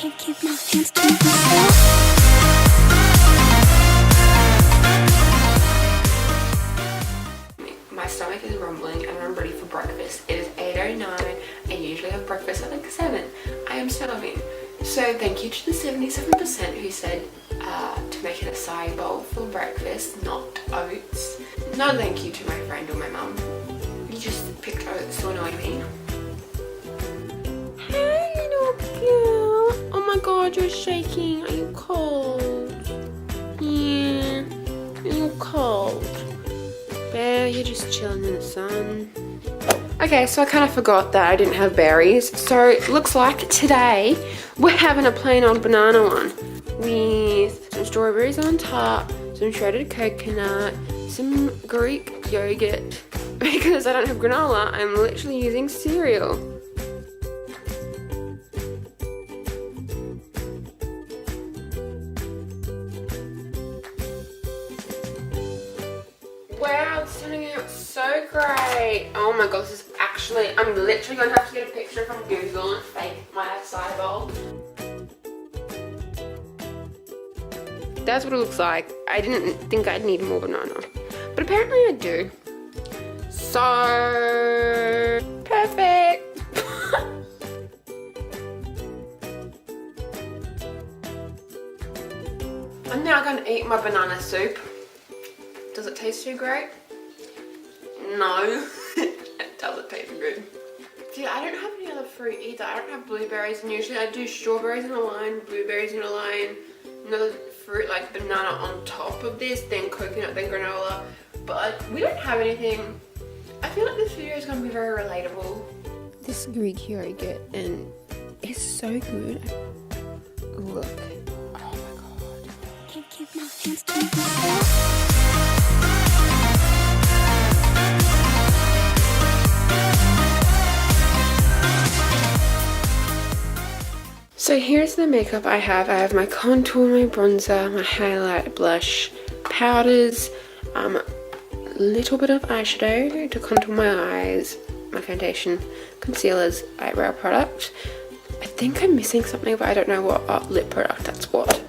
Can't keep my hands to myself. My stomach is rumbling and I'm ready for breakfast. It is 8:09. I usually have breakfast at like 7. I am starving. So thank you to the 77% who said to make it a acai bowl for breakfast, not oats. No thank you to my friend or my mum. You just picked oats to annoy me. Hey little girl. Oh my god, you're shaking. Are you cold? Yeah. Are you cold? Bear, you're just chilling in the sun. Okay, so I kind of forgot that I didn't have berries. So it looks like today we're having a plain old banana one with some strawberries on top, some shredded coconut, some Greek yogurt. Because I don't have granola, I'm literally using cereal. Wow, it's turning out so great. Oh my god, this is actually, I'm literally going to have to get a picture from Google and fake my acai bowl. That's what it looks like. I didn't think I'd need more banana, but apparently I do. So perfect. I'm now going to eat my banana soup. Does it taste too great? No, it doesn't taste good. See, I don't have any other fruit either. I don't have blueberries, and usually I do strawberries in a line, blueberries in a line, another fruit like banana on top of this, then coconut, then granola. But like, we don't have anything. I feel like this video is going to be very relatable. This Greek yogurt, and it's so good. Look. Oh my god. Can't keep my hands to myself. So here's the makeup I have. I have my contour, my bronzer, my highlight, blush, powders, little bit of eyeshadow to contour my eyes, my foundation, concealers, eyebrow product. I think I'm missing something, but I don't know what. Lip product, that's what.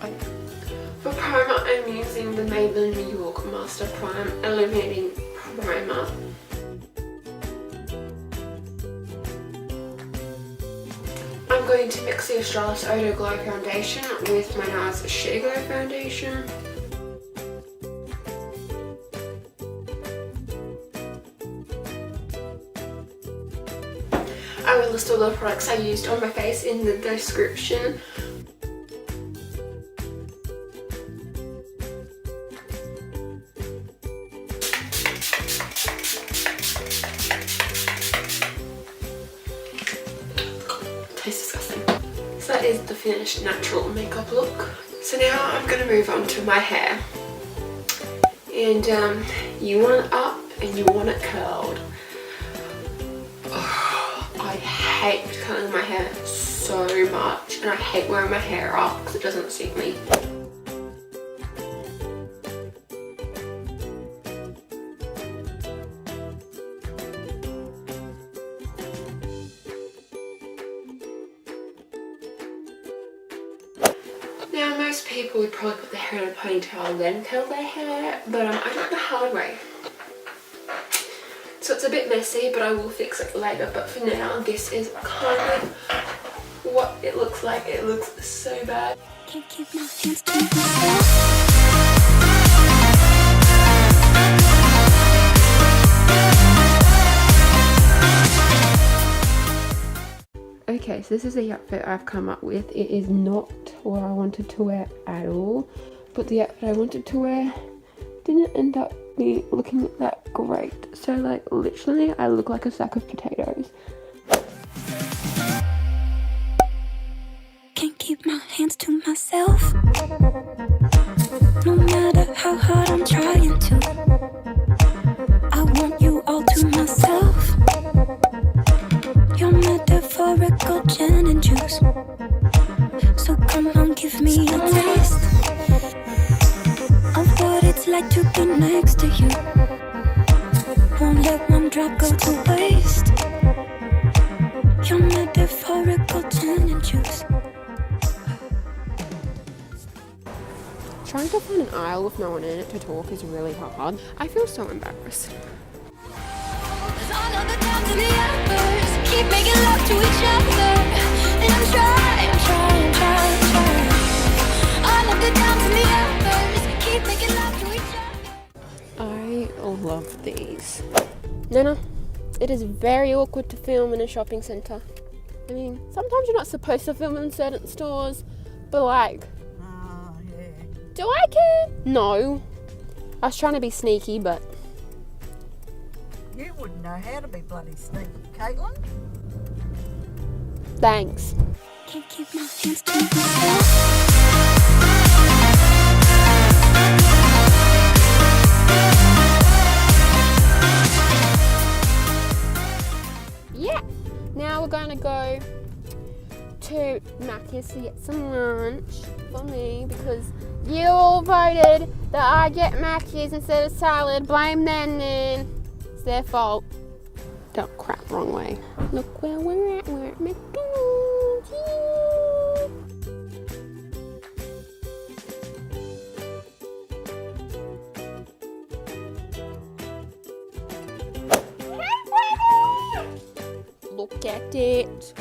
For primer, I'm using the Maybelline New York Master Prime Illuminating Primer. I'm going to mix the Australis Eau Glow Foundation with my NARS Sheer Glow Foundation. I will list all the products I used on my face in the description. Tastes disgusting. So that is the finished natural makeup look. So now I'm going to move on to my hair. And you want it up and you want it curled. Oh, I hate curling my hair so much, and I hate wearing my hair up because it doesn't suit me. Now most people would probably put their hair in a ponytail and then curl their hair, but I do it the hard way. So it's a bit messy, but I will fix it later. But for now, this is kind of what it looks like. It looks so bad. Can't keep my hands to myself. Okay, so this is the outfit I've come up with. It is not what I wanted to wear at all, but the outfit I wanted to wear didn't end up looking that great. So like literally I look like a sack of potatoes. Can't keep my hands to myself. No matter how hard I'm trying to, I want you all to myself. Your metaphorical gin and juice. So come on, give me a taste of what it's like to be next to you. Won't let one drop go to waste. Your metaphorical gin and juice. Trying to find an aisle with no one in it to talk is really hard. I feel so embarrassed. Keep making love to each other, and I'm trying. All of the downs and the uppers, keep making love to each other. I love these. Nana, it is very awkward to film in a shopping centre. I mean, sometimes you're not supposed to film in certain stores, but like, Yeah. do I care? No. I was trying to be sneaky, but You wouldn't know how to be bloody sneaky, Caitlin. thanks. Can't keep my hands to myself. Yeah, now we're gonna go to Macca's to get some lunch for me because you all voted that I get Macca's instead of salad. Blame them then. It's their fault. Don't crap, wrong way. Look where we're at. We're at McDonald's. Yay. Look at it.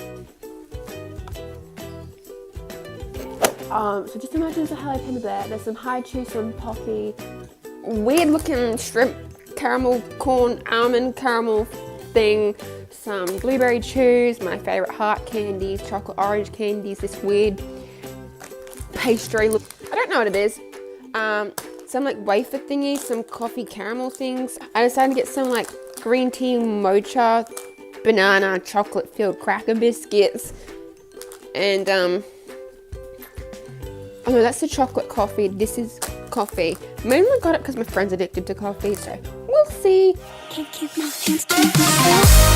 So just imagine it's a jalapeno there. There's some high cheese, some pocky, weird looking shrimp, caramel, corn, almond caramel thing, some blueberry chews, my favorite heart candies, chocolate orange candies, this weird pastry look. I don't know what it is. Some like wafer thingies, some coffee caramel things. I decided to get some like green tea mocha, banana, chocolate filled cracker biscuits, and oh no, that's the chocolate coffee. This is coffee. Mainly got it because my friend's addicted to coffee, so we'll see. Can't keep my hands to myself.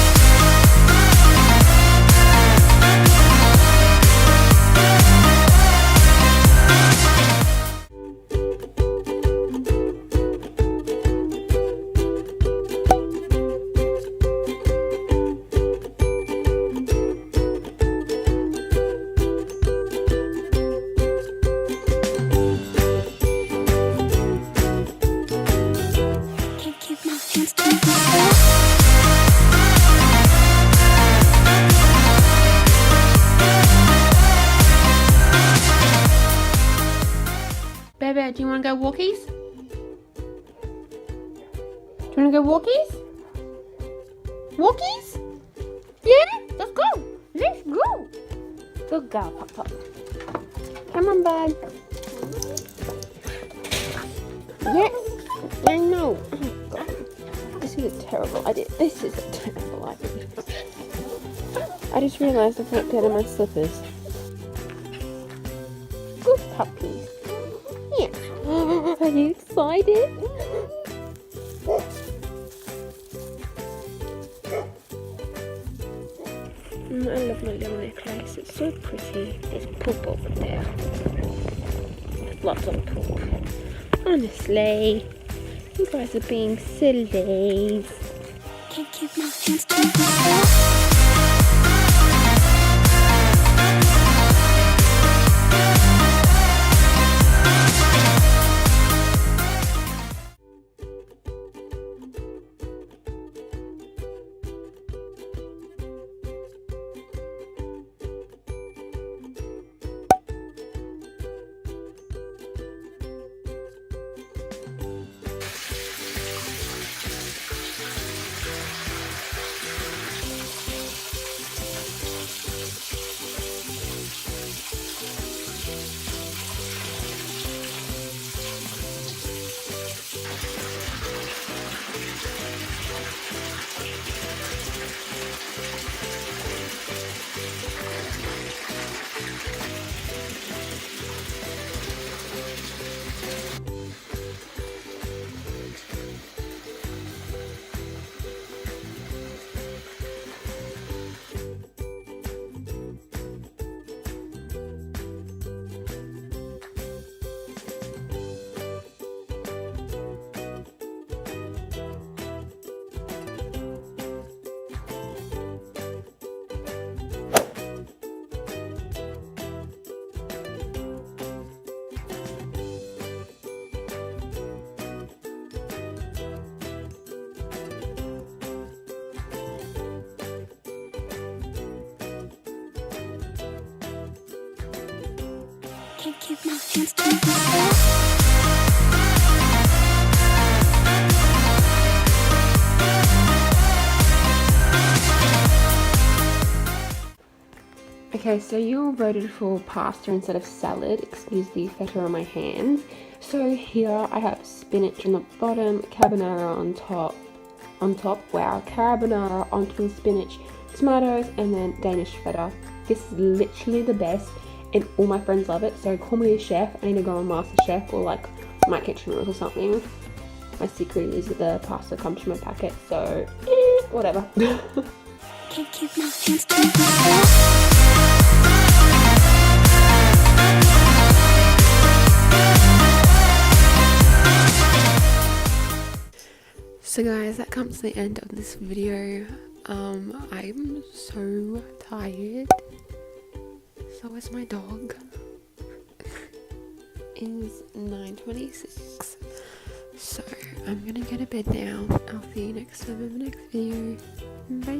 Can't keep my hands to myself. Baby, do you want to go walkies? Do you want to go walkies? Walkies? Yeah? Let's go. Let's go. Good girl, Pop Pop. Come on, bud. Yes. I know. Oh, God. This is a terrible idea. This is a terrible idea. I just realised I forgot to get my slippers. Good puppies. Yeah. Are you excited? I love my little necklace. It's so pretty. There's poop over there. Lots of poop. Honestly, you guys are being silly. Can't keep my hands to myself. Can't keep my hands to myself. Okay, so you all voted for pasta instead of salad. Excuse the feta on my hands. So here I have spinach on the bottom, carbonara on top. Wow, carbonara onto the spinach, tomatoes, and then Danish feta. This is literally the best, and all my friends love it. So call me a chef. I need to go on MasterChef or like My Kitchen Rules or something. My secret is that the pasta comes from a packet. So whatever. Can't keep my hands to myself. So guys, that comes to the end of this video. I'm so tired. So is my dog. It's 9:26. So I'm gonna go to bed now. I'll see you next time in the next video. Bye.